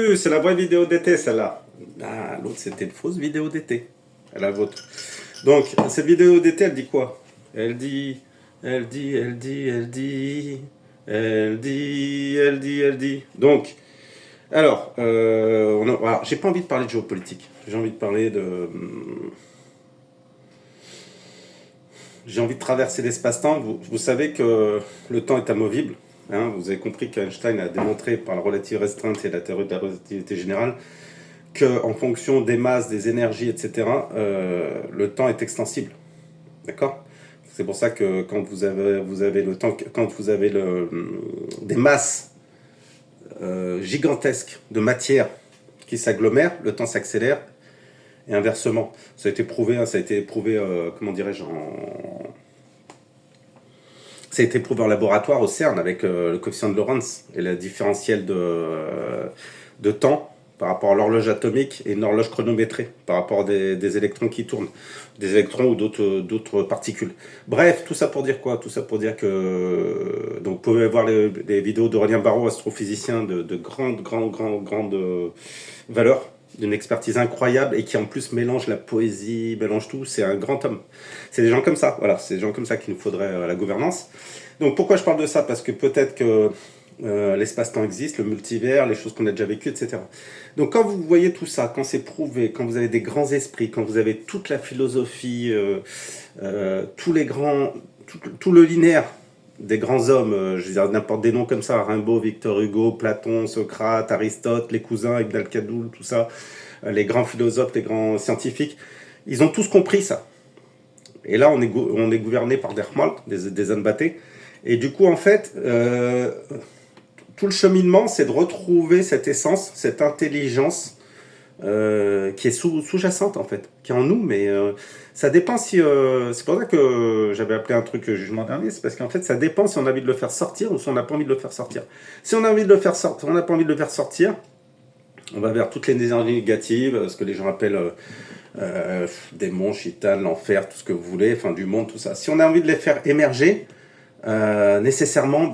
vu, c'est la vraie vidéo d'été, celle-là. Ah, l'autre, c'était une fausse vidéo d'été. La vôtre. Donc, cette vidéo d'été, elle dit quoi? Elle dit, elle dit, elle dit, elle dit, elle dit, elle dit, elle dit. Donc, alors, alors, j'ai pas envie de parler de géopolitique. J'ai envie de parler de... J'ai envie de traverser l'espace-temps. Vous savez que le temps est amovible. Hein, vous avez compris qu'Einstein a démontré par la relativité restreinte et la théorie de la relativité générale qu'en fonction des masses, des énergies, etc., le temps est extensible. D'accord? C'est pour ça que quand vous avez le temps, quand vous avez des masses gigantesques de matière qui s'agglomèrent, le temps s'accélère et inversement. Ça a été prouvé, hein, ça a été prouvé, comment dirais-je, ça a été prouvé en laboratoire au CERN avec le coefficient de Lorentz et la différentielle de temps par rapport à l'horloge atomique et une horloge chronométrée par rapport à des électrons qui tournent, des électrons ou d'autres particules. Bref, tout ça pour dire quoi? Tout ça pour dire que donc vous pouvez voir les vidéos d'Aurélien Barraud, astrophysicien de grande valeur, d'une expertise incroyable et qui en plus mélange la poésie, mélange tout. C'est un grand homme. C'est des gens comme ça, voilà, c'est des gens comme ça qu'il nous faudrait à la gouvernance. Donc pourquoi je parle de ça? Parce que peut-être que l'espace-temps existe, le multivers, les choses qu'on a déjà vécues, etc. Donc quand vous voyez tout ça, quand c'est prouvé, quand vous avez des grands esprits, quand vous avez toute la philosophie, tous les grands, tout le linéaire des grands hommes, je veux dire n'importe des noms comme ça, Rimbaud, Victor Hugo, Platon, Socrate, Aristote, les cousins, Ibn al-Khaldoun, tout ça, les grands philosophes, les grands scientifiques, ils ont tous compris ça. Et là, on est gouverné par des Rahmal, des Anbaté. Et du coup, en fait, tout le cheminement, c'est de retrouver cette essence, cette intelligence qui est sous-jacente, en fait, qui est en nous, mais ça dépend si... c'est pour ça que j'avais appelé un truc jugement dernier, c'est parce qu'en fait, ça dépend si on a envie de le faire sortir ou si on n'a pas envie de le faire sortir. Si on a envie de le faire sortir, on n'a pas envie de le faire sortir, on va vers toutes les énergies négatives, ce que les gens appellent démons, shaitan, l'enfer, tout ce que vous voulez, fin du monde, tout ça. Si on a envie de les faire émerger, nécessairement,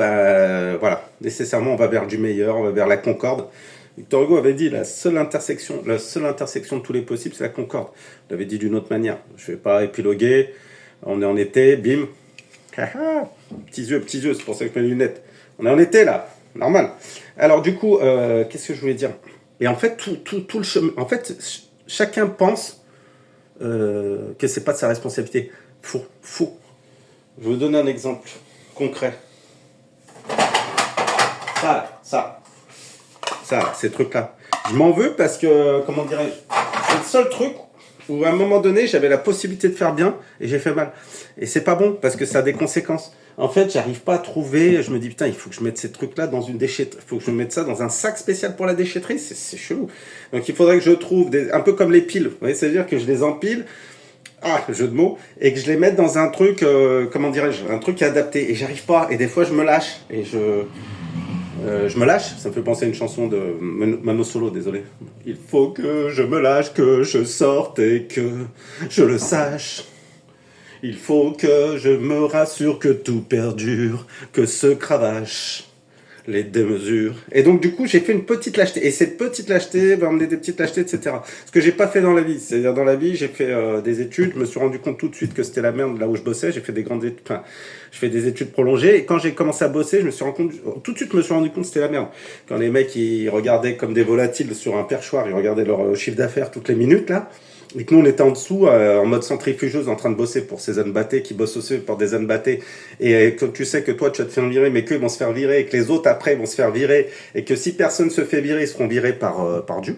nécessairement, on va vers du meilleur, on va vers la concorde. Victor Hugo avait dit la seule intersection de tous les possibles, c'est la concorde. Il l'avait dit d'une autre manière. Je ne vais pas épiloguer. On est en été, bim. Petits yeux, c'est pour ça que je mets les lunettes. On est en été là, normal. Alors du coup, qu'est-ce que je voulais dire? Et en fait, tout le chemin. En fait, chacun pense que c'est pas de sa responsabilité. Faux. Je vais vous donner un exemple concret. Ça, ces trucs-là. Je m'en veux parce que, comment dirais-je, c'est le seul truc où à un moment donné, j'avais la possibilité de faire bien et j'ai fait mal. Et c'est pas bon parce que ça a des conséquences. En fait, j'arrive pas à trouver, je me dis putain, il faut que je mette ces trucs-là dans une déchetterie, il faut que je mette ça dans un sac spécial pour la déchetterie, c'est chelou. Donc il faudrait que je trouve, un peu comme les piles, vous voyez, c'est-à-dire que je les empile, jeu de mots, et que je les mette dans un truc, comment dirais-je, un truc adapté. Et j'arrive pas, et des fois je me lâche, et je me lâche, ça me fait penser à une chanson de Mano Solo, désolé. Il faut que je me lâche, que je sorte et que je le sache. Il faut que je me rassure que tout perdure, que se cravache les démesures. Et donc du coup j'ai fait une petite lâcheté. Et cette petite lâcheté va emmener des petites lâchetés, etc. Ce que j'ai pas fait dans la vie. C'est-à-dire dans la vie j'ai fait des études, je me suis rendu compte tout de suite que c'était la merde là où je bossais. J'ai fait des grandes études, je fais des études prolongées. Et quand j'ai commencé à bosser, tout de suite je me suis rendu compte que c'était la merde. Quand les mecs ils regardaient comme des volatiles sur un perchoir, ils regardaient leur chiffre d'affaires toutes les minutes là. Et que nous, on était en dessous, en mode centrifugeuse, en train de bosser pour ces Anbaté qui bossent aussi pour des Anbaté. Et que tu sais que toi, tu vas te faire virer, mais qu'eux vont se faire virer, et que les autres, après, vont se faire virer. Et que si personne se fait virer, ils seront virés par Dieu.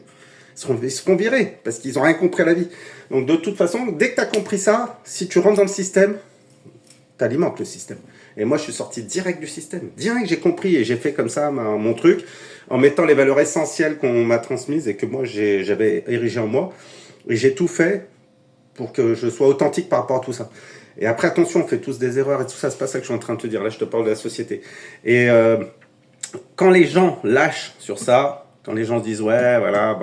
Ils seront virés, parce qu'ils n'ont rien compris à la vie. Donc, de toute façon, dès que tu as compris ça, si tu rentres dans le système, tu alimentes le système. Et moi, je suis sorti direct du système. Direct, j'ai compris, et j'ai fait comme ça mon truc, en mettant les valeurs essentielles qu'on m'a transmises et que moi, j'avais érigées en moi. Et j'ai tout fait pour que je sois authentique par rapport à tout ça. Et après, attention, on fait tous des erreurs et tout ça, c'est pas ça que je suis en train de te dire. Là, je te parle de la société. Et quand les gens lâchent sur ça, quand les gens disent, ouais, voilà,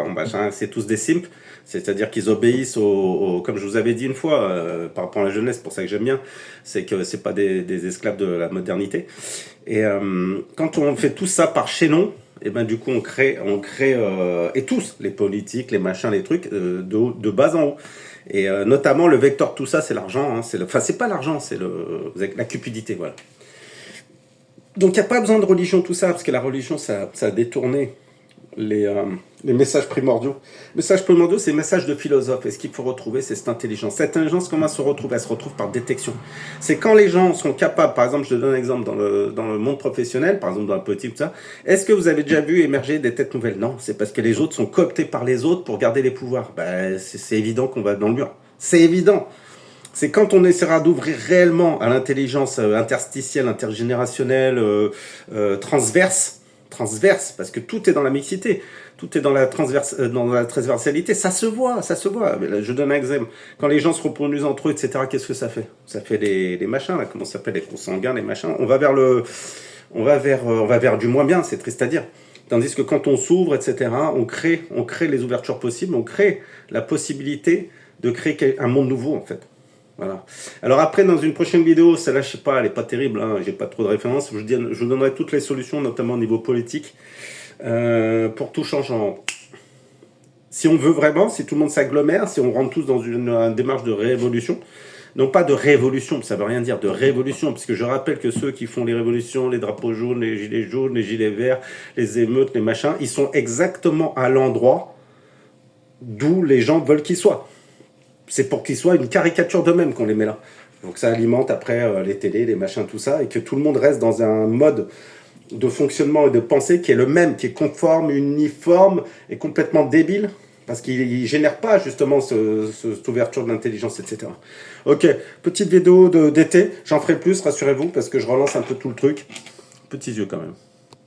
c'est tous des simples, c'est-à-dire qu'ils obéissent comme je vous avais dit une fois, par rapport à la jeunesse, pour ça que j'aime bien, c'est que c'est pas des esclaves de la modernité. Et quand on fait tout ça par chaînon, et ben du coup et tous, les politiques, les machins, les trucs, de bas en haut. Et notamment le vecteur de tout ça, c'est l'argent. Hein, enfin, c'est pas l'argent, c'est la cupidité, voilà. Donc il n'y a pas besoin de religion, tout ça, parce que la religion, ça a détourné les messages primordiaux. Les messages primordiaux, c'est les messages de philosophes. Et ce qu'il faut retrouver, c'est cette intelligence. Cette intelligence, comment elle se retrouve? Elle se retrouve par détection. C'est quand les gens sont capables, par exemple, je te donne un exemple dans le monde professionnel, par exemple dans la politique, tout ça. Est-ce que vous avez déjà vu émerger des têtes nouvelles? Non, c'est parce que les autres sont cooptés par les autres pour garder les pouvoirs. Ben, c'est évident qu'on va dans le mur. C'est évident. C'est quand on essaiera d'ouvrir réellement à l'intelligence interstitielle, intergénérationnelle, transverse, parce que tout est dans la mixité, tout est dans la transversalité, ça se voit, ça se voit. Mais là, je donne un exemple. Quand les gens se reproduisent entre eux, etc., qu'est-ce que ça fait? Ça fait les machins, là, comment ça s'appelle, les consanguins, les machins. On va vers du moins bien, c'est triste à dire. Tandis que quand on s'ouvre, etc., on crée les ouvertures possibles, on crée la possibilité de créer un monde nouveau, en fait. Voilà. Alors après, dans une prochaine vidéo, celle-là, je sais pas, elle est pas terrible, hein, j'ai pas trop de références. Je vous donnerai toutes les solutions, notamment au niveau politique, pour tout changer. Si on veut vraiment, si tout le monde s'agglomère, si on rentre tous dans une démarche de révolution, non pas de révolution, ça veut rien dire, de révolution, parce que je rappelle que ceux qui font les révolutions, les drapeaux jaunes, les gilets verts, les émeutes, les machins, ils sont exactement à l'endroit d'où les gens veulent qu'ils soient. C'est pour qu'ils soient une caricature d'eux-mêmes qu'on les met là. Donc ça alimente après les télés, les machins, tout ça, et que tout le monde reste dans un mode de fonctionnement et de pensée qui est le même, qui est conforme, uniforme et complètement débile, parce qu'il ne génère pas justement cette ouverture de l'intelligence, etc. Ok, petite vidéo d'été, j'en ferai plus, rassurez-vous, parce que je relance un peu tout le truc. Petits yeux quand même.